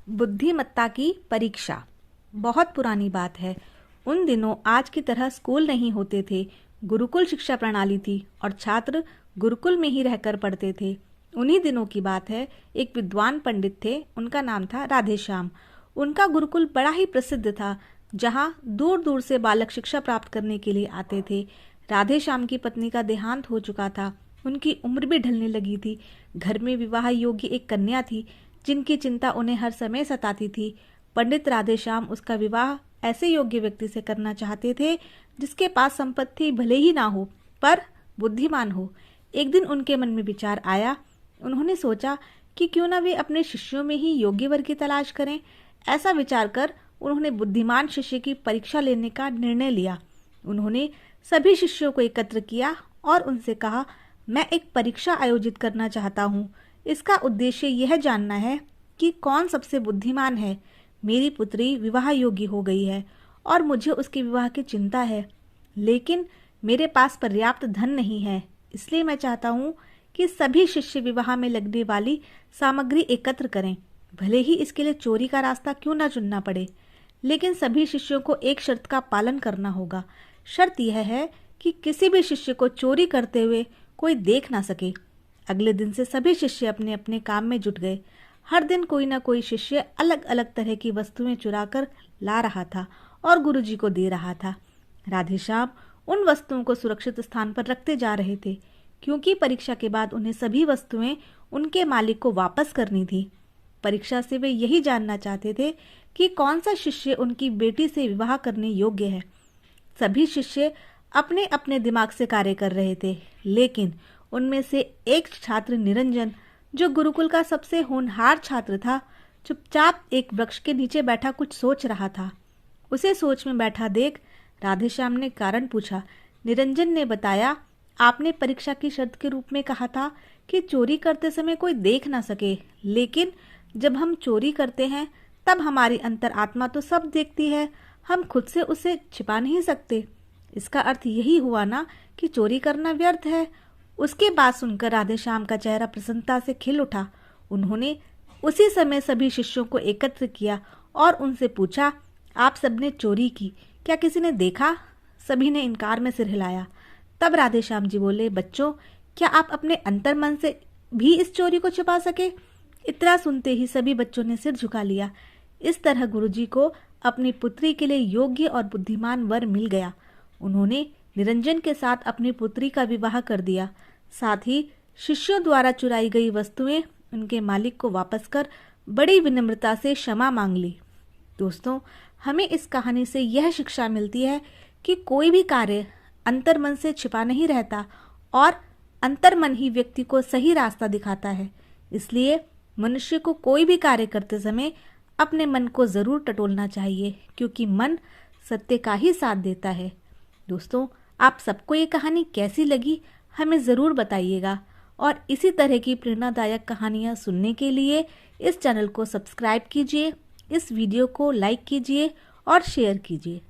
बुद्धिमत्ता की परीक्षा। बहुत पुरानी बात है। उन दिनों आज की तरह स्कूल नहीं होते थे। गुरुकुल शिक्षा प्रणाली थी और छात्र गुरुकुल में ही रहकर पढ़ते थे। उन्हीं दिनों की बात है। एक विद्वान पंडित थे, उनका नाम था राधेश्याम। उनका गुरुकुल बड़ा ही प्रसिद्ध था, जहाँ दूर दूर से बालक शिक्षा प्राप्त करने के लिए आते थे। राधेश्याम की पत्नी का देहांत हो चुका था। उनकी उम्र भी ढलने लगी थी। घर में विवाह योग्य एक कन्या थी, जिनकी चिंता उन्हें हर समय सताती थी। पंडित राधेश्याम उसका विवाह ऐसे योग्य व्यक्ति से करना चाहते थे जिसके पास संपत्ति भले ही ना हो, पर बुद्धिमान हो। एक दिन उनके मन में विचार आया। उन्होंने सोचा कि क्यों ना वे अपने शिष्यों में ही योग्य वर की तलाश करें। ऐसा विचार कर उन्होंने बुद्धिमान शिष्य की परीक्षा लेने का निर्णय लिया। उन्होंने सभी शिष्यों को एकत्र किया और उनसे कहा, मैं एक परीक्षा आयोजित करना चाहता हूँ। इसका उद्देश्य यह जानना है कि कौन सबसे बुद्धिमान है। मेरी पुत्री विवाह योग्य हो गई है और मुझे उसके विवाह की चिंता है, लेकिन मेरे पास पर्याप्त धन नहीं है। इसलिए मैं चाहता हूँ कि सभी शिष्य विवाह में लगने वाली सामग्री एकत्र करें, भले ही इसके लिए चोरी का रास्ता क्यों ना चुनना पड़े। लेकिन सभी शिष्यों को एक शर्त का पालन करना होगा। शर्त यह है कि किसी भी शिष्य को चोरी करते हुए कोई देख ना सके। अगले दिन से सभी शिष्य अपने अपने काम में जुट गए। हर दिन कोई ना कोई शिष्य अलग अलग तरह की वस्तुएं चुराकर ला रहा था और गुरुजी को दे रहा था। राधेश्याम उन वस्तुओं को सुरक्षित स्थान पर रखते जा रहे थे, क्योंकि परीक्षा के बाद उन्हें सभी वस्तुएं उनके मालिक को वापस करनी थी। परीक्षा से वे यही जानना चाहते थे कि कौन सा शिष्य उनकी बेटी से विवाह करने योग्य है। सभी शिष्य अपने अपने दिमाग से कार्य कर रहे थे, लेकिन उनमें से एक छात्र निरंजन, जो गुरुकुल का सबसे होनहार छात्र था, चुपचाप एक वृक्ष के नीचे बैठा कुछ सोच रहा था। उसे सोच में बैठा देख राधेश्याम ने कारण पूछा। निरंजन ने बताया, आपने परीक्षा की शर्त के रूप में कहा था कि चोरी करते समय कोई देख ना सके, लेकिन जब हम चोरी करते हैं तब हमारी अंतरात्मा तो सब देखती है। हम खुद से उसे छिपा नहीं सकते। इसका अर्थ यही हुआ ना कि चोरी करना व्यर्थ है। उसके बात सुनकर राधेश्याम का चेहरा प्रसन्नता से खिल उठा। उन्होंने उसी समय सभी शिष्यों को एकत्र किया और उनसे पूछा, आप सबने चोरी की, क्या किसी ने देखा? सभी ने इनकार में सिर हिलाया। तब राधेश्याम जी बोले, बच्चों, क्या आप अपने अंतर्मन से भी इस चोरी को छुपा सके? इतना सुनते ही सभी बच्चों ने सिर झुका लिया। इस तरह गुरुजी को अपनी पुत्री के लिए योग्य और बुद्धिमान वर मिल गया। उन्होंने निरंजन के साथ अपनी पुत्री का विवाह कर दिया। साथ ही शिष्यों द्वारा चुराई गई वस्तुएं उनके मालिक को वापस कर बड़ी विनम्रता से क्षमा मांग ली। दोस्तों, हमें इस कहानी से यह शिक्षा मिलती है कि कोई भी कार्य अंतर्मन से छिपा नहीं रहता और अंतर्मन ही व्यक्ति को सही रास्ता दिखाता है। इसलिए मनुष्य को कोई भी कार्य करते समय अपने मन को जरूर टटोलना चाहिए, क्योंकि मन सत्य का ही साथ देता है। दोस्तों, आप सबको ये कहानी कैसी लगी हमें ज़रूर बताइएगा, और इसी तरह की प्रेरणादायक कहानियाँ सुनने के लिए इस चैनल को सब्सक्राइब कीजिए, इस वीडियो को लाइक कीजिए और शेयर कीजिए।